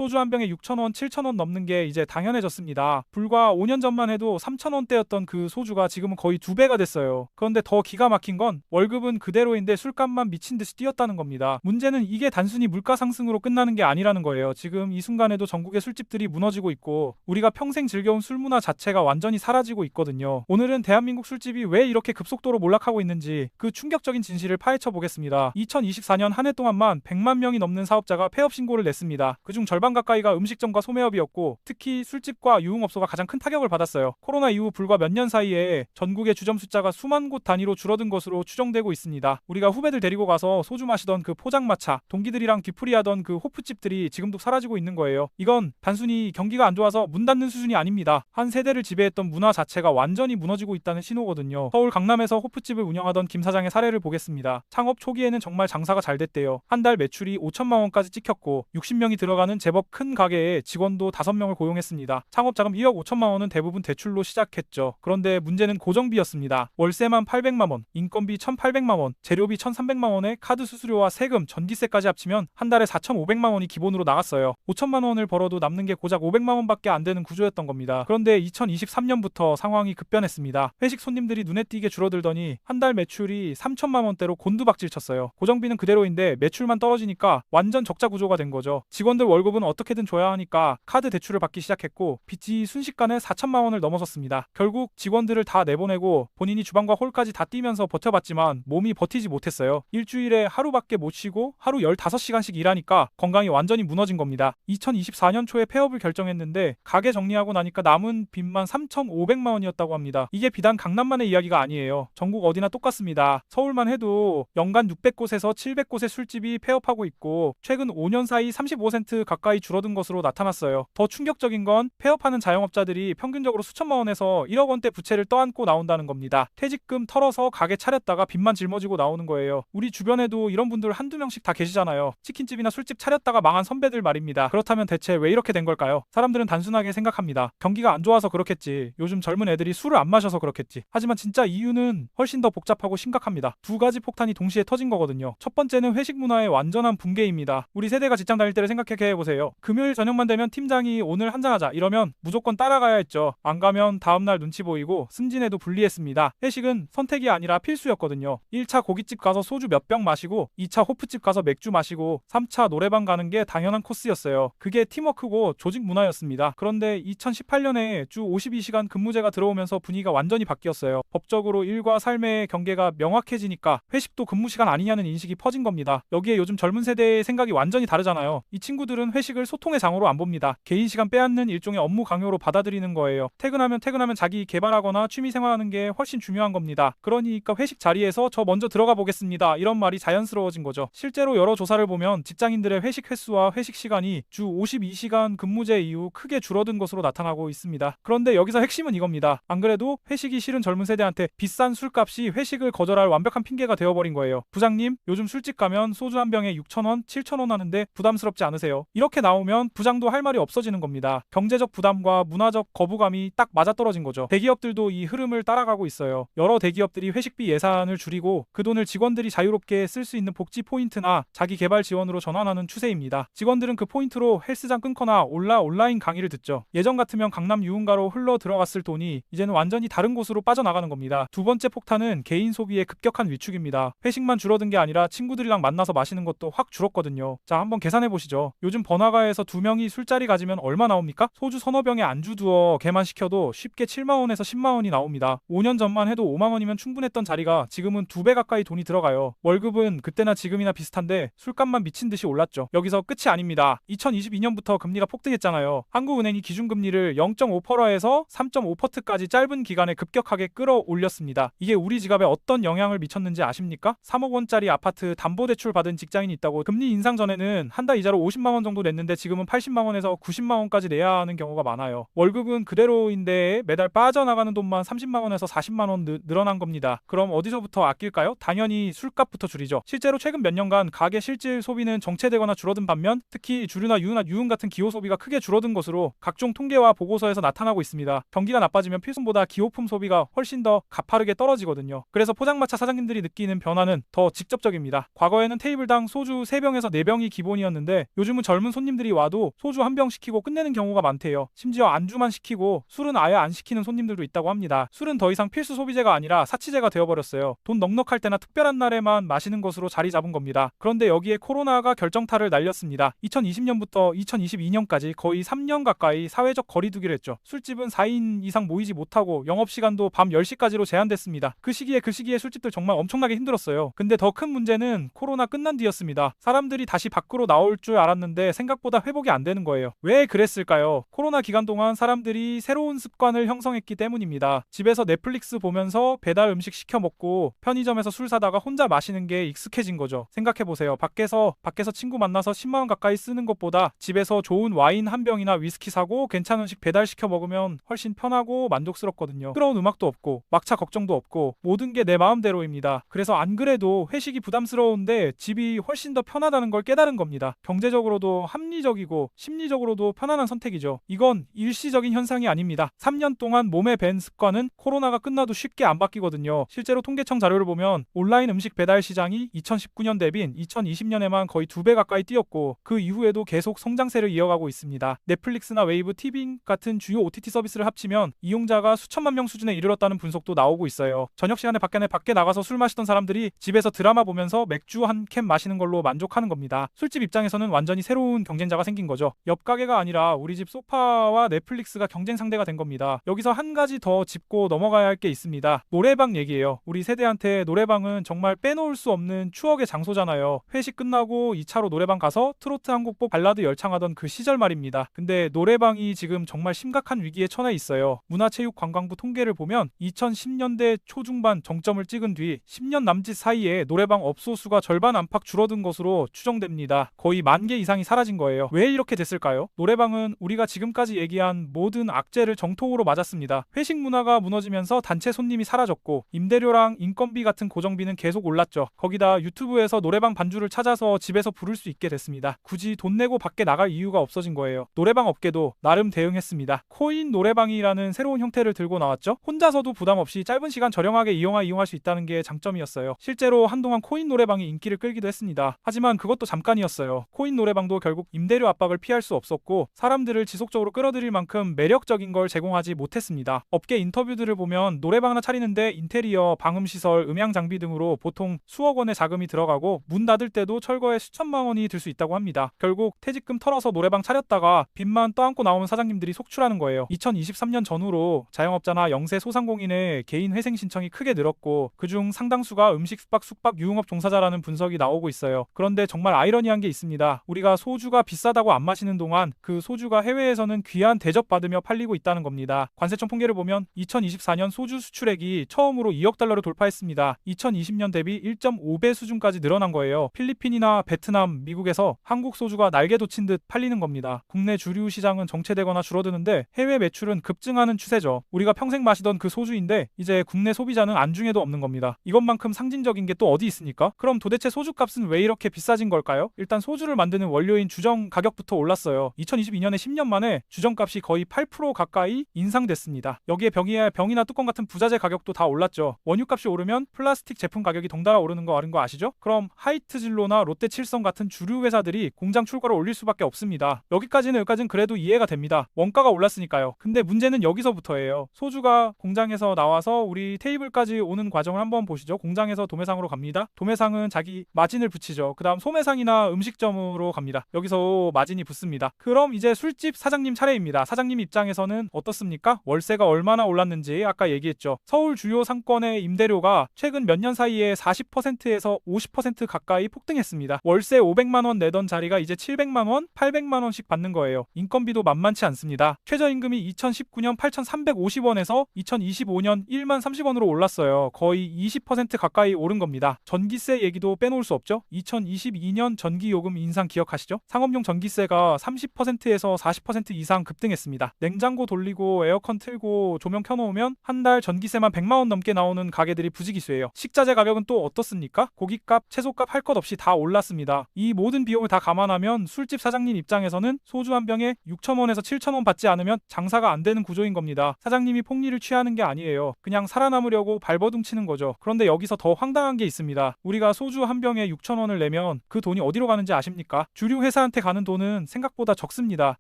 소주 한 병에 6,000원, 7,000원 넘는 게 이제 당연해졌습니다. 불과 5년 전만 해도 3,000원대였던 그 소주가 지금은 거의 2배가 됐어요. 그런데 더 기가 막힌 건 월급은 그대로인데 술값만 미친 듯이 뛰었다는 겁니다. 문제는 이게 단순히 물가 상승으로 끝나는 게 아니라는 거예요. 지금 이 순간에도 전국의 술집들이 무너지고 있고 우리가 평생 즐겨온 술 문화 자체가 완전히 사라지고 있거든요. 오늘은 대한민국 술집이 왜 이렇게 급속도로 몰락하고 있는지 그 충격적인 진실을 파헤쳐 보겠습니다. 2024년 한 해 동안만 100만 명이 넘는 사업자가 폐업 신고를 냈습니다. 그중 절반 가까이가 음식점과 소매업이었고 특히 술집과 유흥업소가 가장 큰 타격을 받았어요. 코로나 이후 불과 몇 년 사이에 전국의 주점 숫자가 수만 곳 단위로 줄어든 것으로 추정되고 있습니다. 우리가 후배들 데리고 가서 소주 마시던 그 포장마차, 동기들이랑 뒤풀이하던 그 호프집들이 지금도 사라지고 있는 거예요. 이건 단순히 경기가 안 좋아서 문 닫는 수준이 아닙니다. 한 세대를 지배했던 문화 자체가 완전히 무너지고 있다는 신호거든요. 서울 강남에서 호프집을 운영하던 김 사장의 사례를 보겠습니다. 창업 초기에는 정말 장사가 잘 됐대요. 한 달 매출이 5천만 원까지 찍혔고 60명이 들어가는 제법 큰 가게에 직원도 5명을 고용했습니다. 창업 자금 1억 5천만 원은 대부분 대출로 시작했죠. 그런데 문제는 고정비였습니다. 월세만 800만 원, 인건비 1,800만 원, 재료비 1,300만 원에 카드 수수료와 세금, 전기세까지 합치면 한 달에 4,500만 원이 기본으로 나갔어요. 5천만 원을 벌어도 남는 게 고작 500만 원밖에 안 되는 구조였던 겁니다. 그런데 2023년부터 상황이 급변했습니다. 회식 손님들이 눈에 띄게 줄어들더니 한 달 매출이 3천만 원대로 곤두박질 쳤어요. 고정비는 그대로인데 매출만 떨어지니까 완전 적자 구조가 된 거죠. 직원들 월급은 어떻게든 줘야 하니까 카드 대출을 받기 시작했고 빚이 순식간에 4천만 원을 넘어섰습니다. 결국 직원들을 다 내보내고 본인이 주방과 홀까지 다 뛰면서 버텨봤지만 몸이 버티지 못했어요. 일주일에 하루밖에 못 쉬고 하루 15시간씩 일하니까 건강이 완전히 무너진 겁니다. 2024년 초에 폐업을 결정했는데 가게 정리하고 나니까 남은 빚만 3,500만 원이었다고 합니다. 이게 비단 강남만의 이야기가 아니에요. 전국 어디나 똑같습니다. 서울만 해도 연간 600곳에서 700곳의 술집이 폐업하고 있고 최근 5년 사이 35% 가까이 줄어든 것으로 나타났어요. 더 충격적인 건 폐업하는 자영업자들이 평균적으로 수천만 원에서 1억 원대 부채를 떠안고 나온다는 겁니다. 퇴직금 털어서 가게 차렸다가 빚만 짊어지고 나오는 거예요. 우리 주변에도 이런 분들 한두 명씩 다 계시잖아요. 치킨집이나 술집 차렸다가 망한 선배들 말입니다. 그렇다면 대체 왜 이렇게 된 걸까요? 사람들은 단순하게 생각합니다. 경기가 안 좋아서 그렇겠지. 요즘 젊은 애들이 술을 안 마셔서 그렇겠지. 하지만 진짜 이유는 훨씬 더 복잡하고 심각합니다. 두 가지 폭탄이 동시에 터진 거거든요. 첫 번째는 회식 문화의 완전한 붕괴입니다. 우리 세대가 직장 다닐 때를 생각해 보세요. 금요일 저녁만 되면 팀장이 오늘 한잔하자 이러면 무조건 따라가야 했죠. 안 가면 다음날 눈치 보이고 승진에도 불리했습니다. 회식은 선택이 아니라 필수였거든요. 1차 고깃집 가서 소주 몇 병 마시고 2차 호프집 가서 맥주 마시고 3차 노래방 가는 게 당연한 코스였어요. 그게 팀워크고 조직 문화였습니다. 그런데 2018년에 주 52시간 근무제가 들어오면서 분위기가 완전히 바뀌었어요. 법적으로 일과 삶의 경계가 명확해지니까 회식도 근무 시간 아니냐는 인식이 퍼진 겁니다. 여기에 요즘 젊은 세대의 생각이 완전히 다르잖아요. 이 친구들은 회식을 소통의 장으로 안 봅니다. 개인 시간 빼앗는 일종의 업무 강요로 받아들이는 거예요. 퇴근하면 자기 개발하거나 취미 생활하는 게 훨씬 중요한 겁니다. 그러니까 회식 자리에서 저 먼저 들어가 보겠습니다. 이런 말이 자연스러워진 거죠. 실제로 여러 조사를 보면 직장인들의 회식 횟수와 회식 시간이 주 52시간 근무제 이후 크게 줄어든 것으로 나타나고 있습니다. 그런데 여기서 핵심은 이겁니다. 안 그래도 회식이 싫은 젊은 세대한테 비싼 술값이 회식을 거절할 완벽한 핑계가 되어버린 거예요. 부장님, 요즘 술집 가면 소주 한 병에 6,000원, 7,000원 하는데 부담스럽지 않으세요? 이렇게 나오면 부장도 할 말이 없어지는 겁니다. 경제적 부담과 문화적 거부감이 딱 맞아떨어진 거죠. 대기업들도 이 흐름을 따라가고 있어요. 여러 대기업들이 회식비 예산을 줄이고 그 돈을 직원들이 자유롭게 쓸 수 있는 복지 포인트나 자기 개발 지원으로 전환하는 추세입니다. 직원들은 그 포인트로 헬스장 끊거나 온라인 강의를 듣죠. 예전 같으면 강남 유흥가로 흘러 들어갔을 돈이 이제는 완전히 다른 곳으로 빠져나가는 겁니다. 두 번째 폭탄은 개인 소비의 급격한 위축입니다. 회식만 줄어든 게 아니라 친구들이랑 만나서 마시는 것도 확 줄었거든요. 자, 한번 계산해 보시죠. 요즘 번화가에서 2명이 술자리 가지면 얼마 나옵니까? 소주 서너 병에 안주 두어 개만 시켜도 쉽게 7만 원에서 10만 원이 나옵니다. 5년 전만 해도 5만 원이면 충분했던 자리가 지금은 2배 가까이 돈이 들어가요. 월급은 그때나 지금이나 비슷한데 술값만 미친 듯이 올랐죠. 여기서 끝이 아닙니다. 2022년부터 금리가 폭등했잖아요. 한국은행이 기준금리를 0.5%에서 3.5%까지 짧은 기간에 급격하게 끌어올렸습니다. 이게 우리 지갑에 어떤 영향을 미쳤는지 아십니까? 3억 원짜리 아파트 담보대출 받은 직장인이 있다고. 금리 인상 전에는 한 달 이자로 50만 원 정도 냈는데 지금은 80만 원에서 90만 원까지 내야 하는 경우가 많아요. 월급은 그대로인데 매달 빠져나가는 돈만 30만 원에서 40만 원 늘어난 겁니다. 그럼 어디서부터 아낄까요? 당연히 술값부터 줄이죠. 실제로 최근 몇 년간 가게 실질 소비는 정체되거나 줄어든 반면 특히 주류나 유흥 같은 기호 소비가 크게 줄어든 것으로 각종 통계와 보고서에서 나타나고 있습니다. 경기가 나빠지면 필수품보다 기호품 소비가 훨씬 더 가파르게 떨어지거든요. 그래서 포장마차 사장님들이 느끼는 변화는 더 직접적입니다. 과거에는 테이블당 소주 3병에서 4병이 기본이었는데 요즘은 젊은 손님 손님들이 와도 소주 한 병 시키고 끝내는 경우가 많대요. 심지어 안주만 시키고 술은 아예 안 시키는 손님들도 있다고 합니다. 술은 더 이상 필수 소비재가 아니라 사치재가 되어버렸어요. 돈 넉넉할 때나 특별한 날에만 마시는 것으로 자리 잡은 겁니다. 그런데 여기에 코로나가 결정타를 날렸습니다. 2020년부터 2022년까지 거의 3년 가까이 사회적 거리두기를 했죠. 술집은 4인 이상 모이지 못하고 영업시간도 밤 10시까지로 제한됐습니다. 그 시기에 술집들 정말 엄청나게 힘들었어요. 근데 더 큰 문제는 코로나 끝난 뒤였습니다. 사람들이 다시 밖으로 나올 줄 알았는데 생각보다 회복이 안 되는 거예요. 왜 그랬을까요? 코로나 기간 동안 사람들이 새로운 습관을 형성했기 때문입니다. 집에서 넷플릭스 보면서 배달 음식 시켜 먹고 편의점에서 술 사다가 혼자 마시는 게 익숙해진 거죠. 생각해보세요. 밖에서 친구 만나서 10만원 가까이 쓰는 것보다 집에서 좋은 와인 한 병이나 위스키 사고 괜찮은 음식 배달시켜 먹으면 훨씬 편하고 만족스럽거든요. 시끄러운 음악도 없고 막차 걱정도 없고 모든 게 내 마음대로입니다. 그래서 안 그래도 회식이 부담스러운데 집이 훨씬 더 편하다는 걸 깨달은 겁니다. 경제적으로도 합리적이고 심리적으로도 편안한 선택이죠. 이건 일시적인 현상이 아닙니다. 3년 동안 몸에 밴 습관은 코로나가 끝나도 쉽게 안 바뀌거든요. 실제로 통계청 자료를 보면 온라인 음식 배달 시장이 2019년 대비인 2020년에만 거의 2배 가까이 뛰었고 그 이후에도 계속 성장세를 이어가고 있습니다. 넷플릭스나 웨이브, 티빙 같은 주요 OTT 서비스를 합치면 이용자가 수천만 명 수준에 이르렀다는 분석도 나오고 있어요. 저녁 시간에 밖에 나가서 술 마시던 사람들이 집에서 드라마 보면서 맥주 한 캔 마시는 걸로 만족하는 겁니다. 술집 입장에서는 완전히 새로운 경쟁자가 생긴 거죠. 옆 가게가 아니라 우리 집 소파와 넷플릭스가 경쟁 상대가 된 겁니다. 여기서 한 가지 더 짚고 넘어가야 할 게 있습니다. 노래방 얘기예요. 우리 세대한테 노래방은 정말 빼놓을 수 없는 추억의 장소잖아요. 회식 끝나고 2차로 노래방 가서 트로트 한 곡 뽑 발라드 열창하던 그 시절 말입니다. 근데 노래방이 지금 정말 심각한 위기에 처해 있어요. 문화체육관광부 통계를 보면 2010년대 초중반 정점을 찍은 뒤 10년 남짓 사이에 노래방 업소 수가 절반 안팎 줄어든 것으로 추정됩니다. 거의 10,000개 이상이 사라진 거예요. 왜 이렇게 됐을까요? 노래방은 우리가 지금까지 얘기한 모든 악재를 정통으로 맞았습니다. 회식 문화가 무너지면서 단체 손님이 사라졌고 임대료랑 인건비 같은 고정비는 계속 올랐죠. 거기다 유튜브에서 노래방 반주를 찾아서 집에서 부를 수 있게 됐습니다. 굳이 돈 내고 밖에 나갈 이유가 없어진 거예요. 노래방 업계도 나름 대응했습니다. 코인 노래방이라는 새로운 형태를 들고 나왔죠. 혼자서도 부담 없이 짧은 시간 저렴하게 이용할 수 있다는 게 장점이었어요. 실제로 한동안 코인 노래방이 인기를 끌기도 했습니다. 하지만 그것도 잠깐이었어요. 코인 노래방도 결국 임대료 압박을 피할 수 없었고 사람들을 지속적으로 끌어들일 만큼 매력적인 걸 제공하지 못했습니다. 업계 인터뷰들을 보면 노래방 하나 차리는데 인테리어, 방음시설, 음향 장비 등으로 보통 수억 원의 자금이 들어가고 문 닫을 때도 철거에 수천만 원이 들 수 있다고 합니다. 결국 퇴직금 털어서 노래방 차렸다가 빚만 떠안고 나오는 사장님들이 속출하는 거예요. 2023년 전후로 자영업자나 영세 소상공인의 개인 회생 신청이 크게 늘었고 그중 상당수가 음식, 숙박, 유흥업 종사자라는 분석이 나오고 있어요. 그런데 정말 아이러니한 게 있습니다. 우리가 소주가 비싸다고 안 마시는 동안 그 소주가 해외에서는 귀한 대접받으며 팔리고 있다는 겁니다. 관세청 통계를 보면 2024년 소주 수출액이 처음으로 2억 달러를 돌파했습니다. 2020년 대비 1.5배 수준까지 늘어난 거예요. 필리핀이나 베트남, 미국에서 한국 소주가 날개 돋친 듯 팔리는 겁니다. 국내 주류 시장은 정체되거나 줄어드는데 해외 매출은 급증하는 추세죠. 우리가 평생 마시던 그 소주인데 이제 국내 소비자는 안중에도 없는 겁니다. 이것만큼 상징적인 게 또 어디 있습니까? 그럼 도대체 소주값은 왜 이렇게 비싸진 걸까요? 일단 소주를 만드는 원료인 주정 가격부터 올랐어요. 2022년에 10년 만에 주정값이 거의 8% 가까이 인상됐습니다. 여기에 병이나 뚜껑 같은 부자재 가격도 다 올랐죠. 원유값이 오르면 플라스틱 제품 가격이 덩달아 오르는 거 아시죠? 그럼 하이트진로나 롯데칠성 같은 주류 회사들이 공장 출가를 올릴 수밖에 없습니다. 여기까지는 그래도 이해가 됩니다. 원가가 올랐으니까요. 근데 문제는 여기서부터예요. 소주가 공장에서 나와서 우리 테이블까지 오는 과정을 한번 보시죠. 공장에서 도매상으로 갑니다. 도매상은 자기 마진을 붙이죠. 그 다음 소매상이나 음식점으로 갑니다. 여기서 마진이 붙습니다. 그럼 이제 술집 사장님 차례입니다. 사장님 입장에서는 어떻습니까? 월세가 얼마나 올랐는지 아까 얘기했죠. 서울 주요 상권의 임대료가 최근 몇 년 사이에 40%에서 50% 가까이 폭등했습니다. 월세 500만 원 내던 자리가 이제 700만 원, 800만 원씩 받는 거예요. 인건비도 만만치 않습니다. 최저임금이 2019년 8,350원에서 2025년 1만 30원으로 올랐어요. 거의 20% 가까이 오른 겁니다. 전기세 얘기도 빼놓을 수 없죠. 2022년 전기요금 인상 기억하시죠? 상업용 전기세가 30%에서 40% 이상 급등했습니다. 냉장고 돌리고 에어컨 틀고 조명 켜놓으면 한 달 전기세만 100만 원 넘게 나오는 가게들이 부지기수예요. 식자재 가격은 또 어떻습니까? 고깃값, 채소값 할 것 없이 다 올랐습니다. 이 모든 비용을 다 감안하면 술집 사장님 입장에서는 소주 한 병에 6,000원에서 7,000원 받지 않으면 장사가 안 되는 구조인 겁니다. 사장님이 폭리를 취하는 게 아니에요. 그냥 살아남으려고 발버둥 치는 거죠. 그런데 여기서 더 황당한 게 있습니다. 우리가 소주 한 병에 6,000원을 내면 그 돈이 어디로 가는지 아십니까? 주류 회사한테 이렇게 가는 돈은 생각보다 적습니다.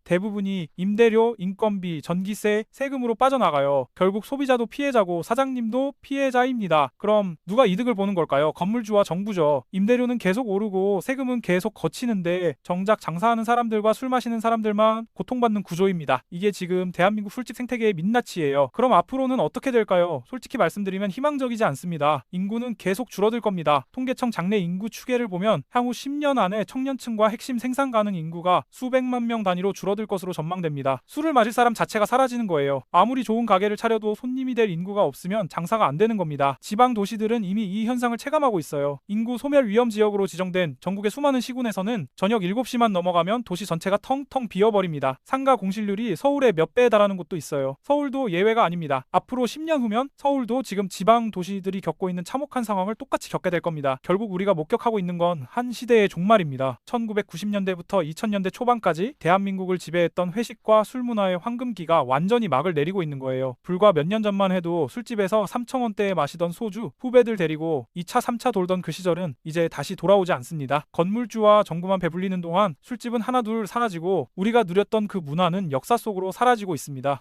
대부분이 임대료, 인건비, 전기세, 세금으로 빠져나가요. 결국 소비자도 피해자고 사장님도 피해자입니다. 그럼 누가 이득을 보는 걸까요? 건물주와 정부죠. 임대료는 계속 오르고 세금은 계속 거치는데 정작 장사하는 사람들과 술 마시는 사람들만 고통받는 구조입니다. 이게 지금 대한민국 술집 생태계의 민낯이에요. 그럼 앞으로는 어떻게 될까요? 솔직히 말씀드리면 희망적이지 않습니다. 인구는 계속 줄어들 겁니다. 통계청 장래 인구 추계를 보면 향후 10년 안에 청년층과 핵심 생산 가능 인구가 수백만 명 단위로 줄어들 것으로 전망됩니다. 술을 마실 사람 자체가 사라지는 거예요. 아무리 좋은 가게를 차려도 손님이 될 인구가 없으면 장사가 안 되는 겁니다. 지방 도시들은 이미 이 현상을 체감하고 있어요. 인구 소멸 위험 지역으로 지정된 전국의 수많은 시군에서는 저녁 7시만 넘어가면 도시 전체가 텅텅 비어버립니다. 상가 공실률이 서울의 몇 배에 달하는 곳도 있어요. 서울도 예외가 아닙니다. 앞으로 10년 후면 서울도 지금 지방 도시들이 겪고 있는 참혹한 상황을 똑같이 겪게 될 겁니다. 결국 우리가 목격하고 있는 건 한 시대의 종말입니다. 1990년대부터 2000년대 초반까지 대한민국을 지배했던 회식과 술 문화의 황금기가 완전히 막을 내리고 있는 거예요. 불과 몇 년 전만 해도 술집에서 3,000원대에 마시던 소주 후배들 데리고 2차 3차 돌던 그 시절은 이제 다시 돌아오지 않습니다. 건물주와 정부만 배불리는 동안 술집은 하나둘 사라지고 우리가 누렸던 그 문화는 역사 속으로 사라지고 있습니다.